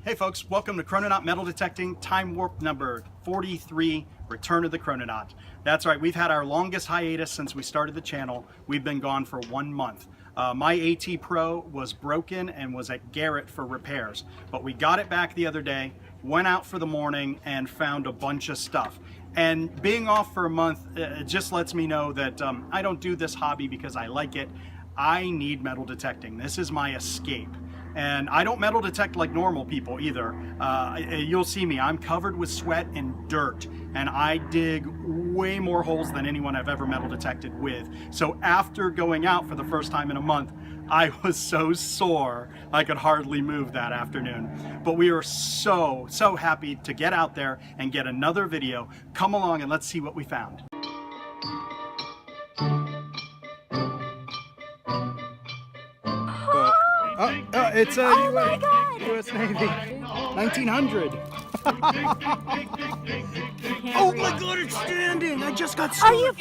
Hey folks, welcome to Chrononaut Metal Detecting Time Warp number 43, Return of the Chrononaut. That's right, we've had our longest hiatus since we started the channel. We've been gone for 1 month. My AT Pro was broken and was at Garrett for repairs, but we got it back the other day, went out for the morning and found a bunch of stuff. And being off for a month, it just lets me know that I don't do this hobby because I like it. I need metal detecting. This is my escape. And I don't metal detect like normal people either. You'll see me, I'm covered with sweat and dirt, and I dig way more holes than anyone I've ever metal detected with. So after going out for the first time in a month, I was so sore I could hardly move that afternoon. But we are so happy to get out there and get another video. Come along and let's see what we found. It's a US Navy, 1900. Oh my God, it's standing! I just got stood. Are you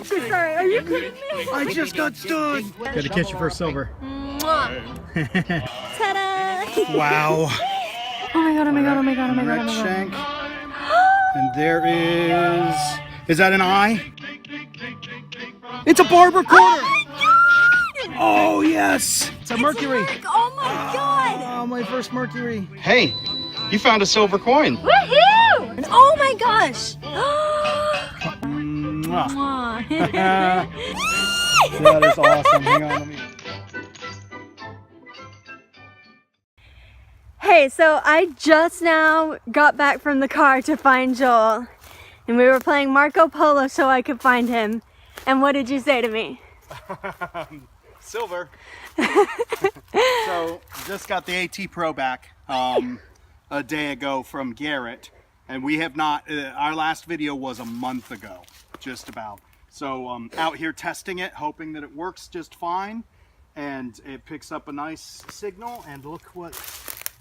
sorry? Are you kidding me? I just got stood. Gotta catch you for silver. Ta-da! Wow. Oh my God! Oh my God! Oh my God! Oh my God! Oh Red my God! shank. And there is that an eye? It's a barber quarter. Oh yes! It's a Mercury! Oh my God! Oh, my first Mercury. Hey, you found a silver coin. Woohoo! Oh my gosh! Mwah. That is awesome. Hang on, let me... Hey, so I just now got back from the car to find Joel, and we were playing Marco Polo so I could find him. And what did you say to me? Silver. So just got the AT Pro back a day ago from Garrett, and we have not, our last video was a month ago, just about. So out here testing it, hoping that it works just fine, and it picks up a nice signal, and look what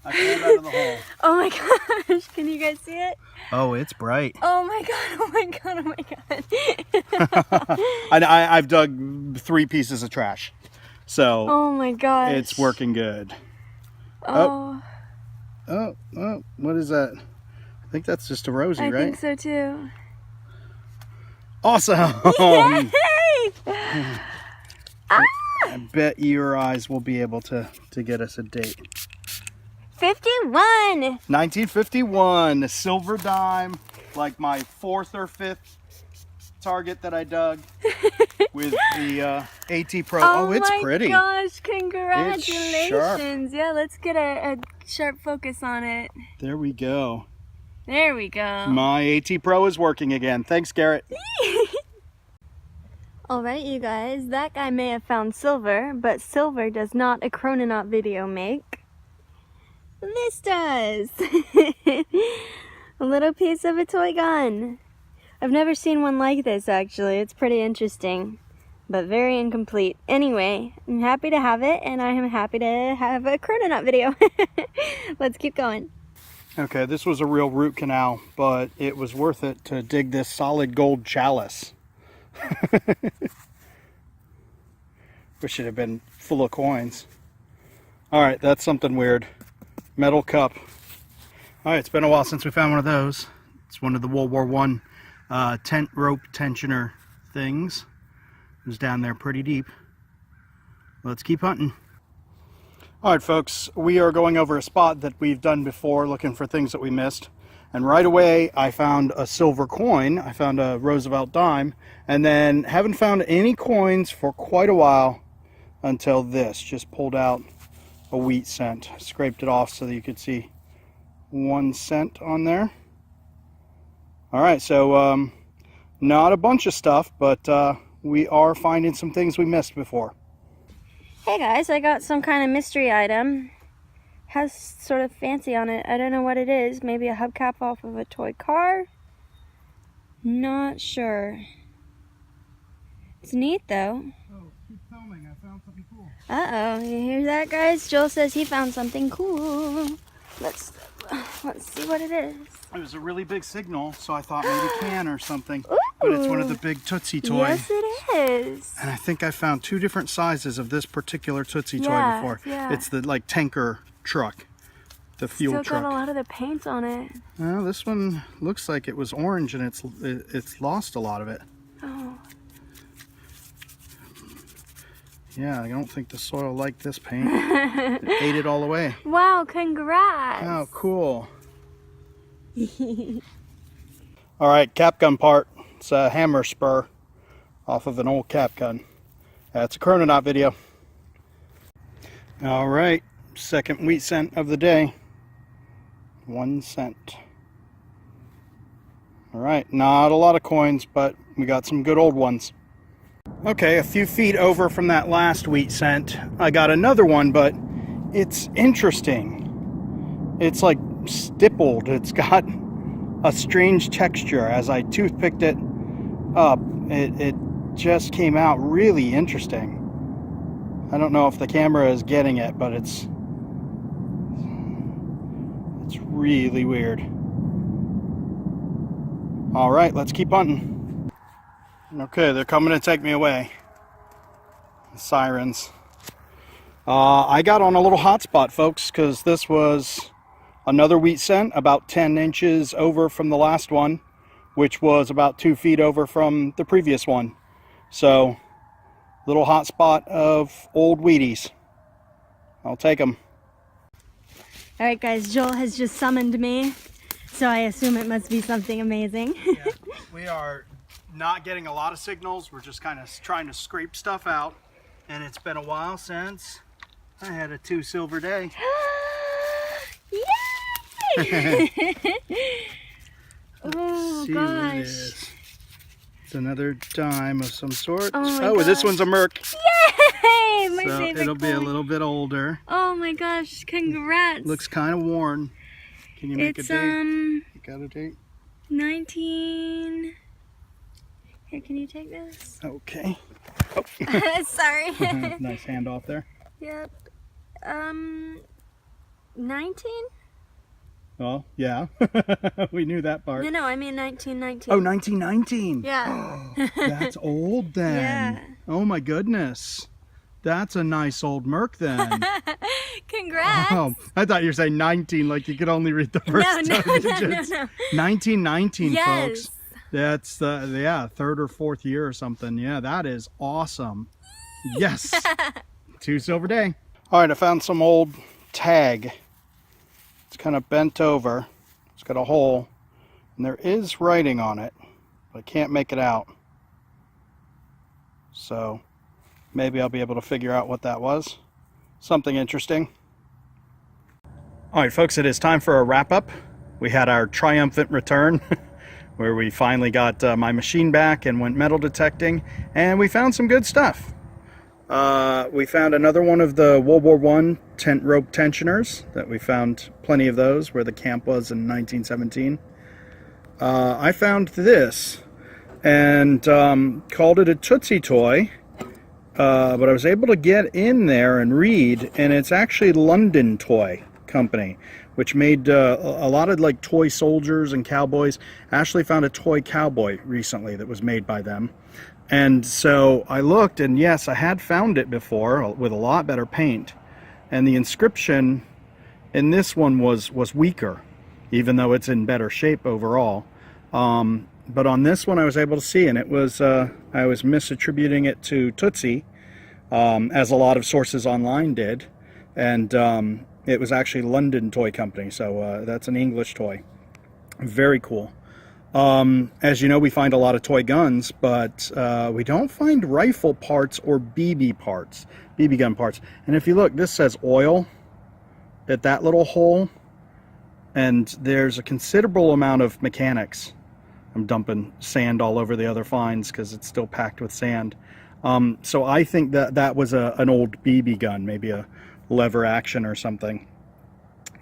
I pulled out of the hole. Oh my gosh, can you guys see it? Oh, it's bright. Oh my God, oh my God, oh my God. I've dug 3 pieces of trash. So oh my gosh, it's working good. Oh, What is that? I think that's just a Rosie, I right? think so too. Awesome! Yay! I bet your eyes will be able to get us a date. 51! 1951, a silver dime, like my 4th or 5th target that I dug with the AT Pro. Oh, it's pretty. Oh my gosh, congratulations. It's sharp. Yeah, let's get a sharp focus on it. There we go. There we go. My AT Pro is working again. Thanks, Garrett. Alright, you guys, that guy may have found silver, but silver does not a Chrononaut video make. This does. A little piece of a toy gun. I've never seen one like this, actually. It's pretty interesting, but very incomplete. Anyway, I'm happy to have it, and I am happy to have a Chrononaut video. Let's keep going. Okay, this was a real root canal, but it was worth it to dig this solid gold chalice. Wish it had been full of coins. Alright, that's something weird. Metal cup. Alright, it's been a while since we found one of those. It's one of the World War I tent rope tensioner things. It was down there pretty deep. Let's keep hunting. Alright folks, we are going over a spot that we've done before looking for things that we missed. And right away I found a silver coin. I found a Roosevelt dime. And then haven't found any coins for quite a while until this. Just pulled out a wheat cent. Scraped it off so that you could see 1 cent on there. Alright, so not a bunch of stuff, but we are finding some things we missed before. Hey guys, I got some kind of mystery item. Has sort of fancy on it. I don't know what it is. Maybe a hubcap off of a toy car? Not sure. It's neat though. Oh, keep filming. I found something cool. Uh-oh, you hear that, guys? Joel says he found something cool. Let's see what it is. It was a really big signal, so I thought maybe can or something. Ooh. But it's one of the big Tootsie toys. Yes, it is. And I think I found 2 different sizes of this particular Tootsie toy Yeah, before. yeah. It's the like tanker truck. the fuel Still truck. got a lot of the paint on it. Well, this one looks like it was orange and it's lost a lot of it. Oh. Yeah, I don't think the soil liked this paint. It ate it all away. Wow, congrats. How cool. All right, cap gun part. It's a hammer spur off of an old cap gun. That's a Chrononaut video. All right, second wheat cent of the day. 1 cent. All right, not a lot of coins, but we got some good old ones. Okay, a few feet over from that last wheat cent, I got another one, but it's interesting. It's like stippled. It's got a strange texture. As I toothpicked it up, it just came out really interesting. I don't know if the camera is getting it, but it's really weird. All right, let's keep hunting. Okay, they're coming to take me away. The sirens. I got on a little hot spot, folks, because this was another wheat cent, about 10 inches over from the last one, which was about 2 feet over from the previous one. So, little hot spot of old Wheaties. I'll take them. All right, guys, Joel has just summoned me, so I assume it must be something amazing. Yeah, we are not getting a lot of signals. We're just kind of trying to scrape stuff out, and it's been a while since I had a 2 silver day. Yay! Oh, See what it gosh. is. It's another dime of some sort. Oh, my Oh, this gosh. one's a Merc. Yay! My So favorite it'll be a coin. little bit older. Oh my gosh, congrats. Looks kind of worn. Can you make It's a date? You got a date? 19. Here, can you take this? Okay. Oh. Sorry. Nice handoff there. Yep. 19? Oh, yeah. We knew that part. No, I mean 1919. Oh, 1919. Yeah. That's old then. Yeah. Oh my goodness. That's a nice old Merc then. Congrats. Oh, I thought you were saying 19, like you could only read the first No, 10 digits. 1919, Yes. folks. That's the, yeah, 3rd or 4th year or something. Yeah, that is awesome. Yes. 2 silver day. All right, I found some old tag. It's kind of bent over. It's got a hole, and there is writing on it, but I can't make it out. So maybe I'll be able to figure out what that was. Something interesting. All right, folks, it is time for a wrap-up. We had our triumphant return where we finally got my machine back and went metal detecting, and we found some good stuff. We found another one of the World War I tent rope tensioners that we found plenty of those where the camp was in 1917. I found this and called it a Tootsie toy, but I was able to get in there and read, and it's actually London Toy Company, which made a lot of like toy soldiers and cowboys. I actually found a toy cowboy recently that was made by them. And so I looked, and yes, I had found it before with a lot better paint. And the inscription in this one was weaker, even though it's in better shape overall. But on this one I was able to see, and it was I was misattributing it to Tootsie, as a lot of sources online did. And it was actually London Toy Company, so that's an English toy. Very cool. As you know, we find a lot of toy guns, but we don't find rifle parts or BB gun parts. And if you look, this says oil at that little hole, and there's a considerable amount of mechanics. I'm dumping sand all over the other finds because it's still packed with sand. So I think that that was an old BB gun, maybe a lever action or something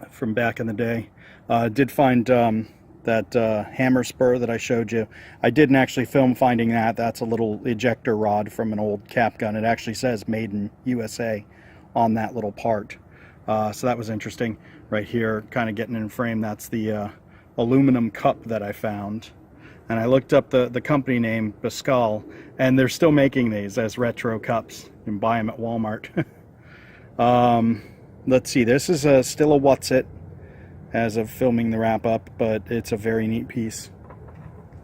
from back in the day. Did find that hammer spur that I showed you. I didn't actually film finding that. That's a little ejector rod from an old cap gun. It actually says made in USA on that little part. So that was interesting. Right here, kind of getting in frame, that's the aluminum cup that I found. And I looked up the company name, Pascal, and they're still making these as retro cups. You can buy them at Walmart. Let's see, this is still a What's It. as of filming the wrap up, but it's a very neat piece.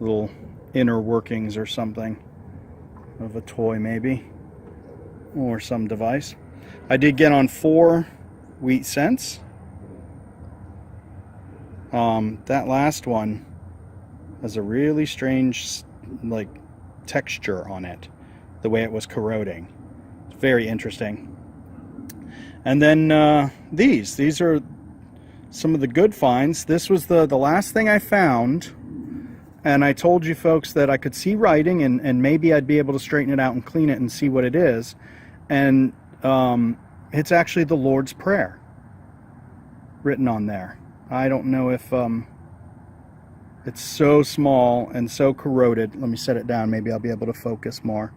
Little inner workings or something of a toy maybe, or some device. I did get on 4 wheat cents. That last one has a really strange like texture on it, the way it was corroding. It's very interesting. And then these are some of the good finds. This was the last thing I found, and I told you folks that I could see writing and maybe I'd be able to straighten it out and clean it and see what it is. And it's actually the Lord's Prayer written on there. I don't know if it's so small and so corroded. Let me set it down. Maybe I'll be able to focus more.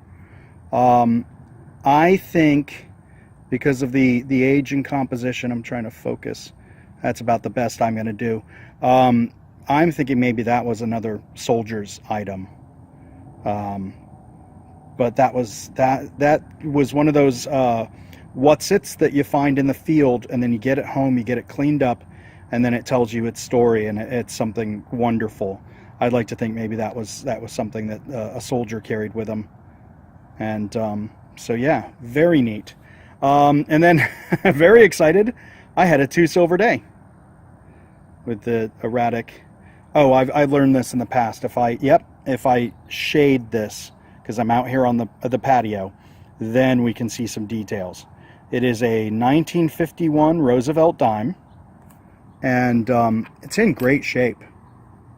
I think because of the age and composition, I'm trying to focus. That's about the best I'm going to do. I'm thinking maybe that was another soldier's item. But that was one of those what's-its that you find in the field, and then you get it home, you get it cleaned up, and then it tells you its story, and it's something wonderful. I'd like to think maybe that was something that a soldier carried with him. And so yeah, very neat. And then very excited, I had a 2 silver day with the erratic. Oh, I've learned this in the past. If I shade this, because I'm out here on the patio, then we can see some details. It is a 1951 Roosevelt dime, and it's in great shape.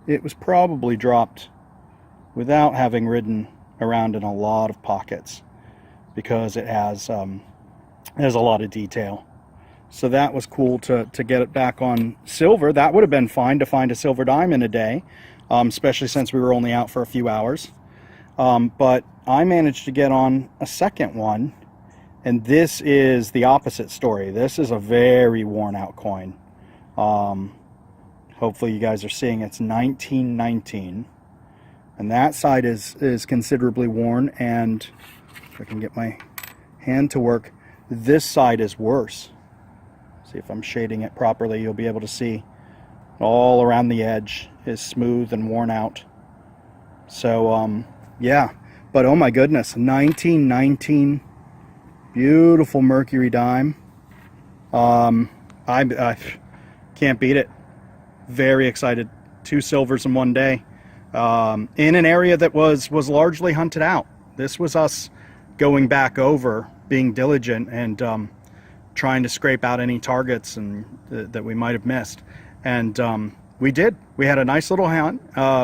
It was probably dropped without having ridden around in a lot of pockets, because it has a lot of detail. So that was cool to get it back on silver. That would have been fine to find a silver dime in a day, especially since we were only out for a few hours. But I managed to get on a second one, and this is the opposite story. This is a very worn out coin. Hopefully you guys are seeing it's 1919, and that side is considerably worn, and if I can get my hand to work, this side is worse. See if I'm shading it properly, you'll be able to see all around the edge is smooth and worn out. So yeah, but oh my goodness, 1919, beautiful mercury dime. I can't beat it. Very excited. 2 silvers in one day, in an area that was largely hunted out. This was us going back over, being diligent, and trying to scrape out any targets and that we might have missed. And we did. We had a nice little hunt,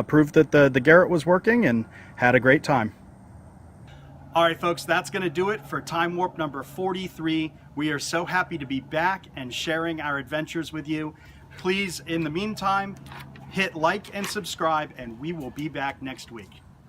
proved that the Garrett was working, and had a great time. All right, folks, that's going to do it for Time Warp number 43. We are so happy to be back and sharing our adventures with you. Please, in the meantime, hit like and subscribe, and we will be back next week.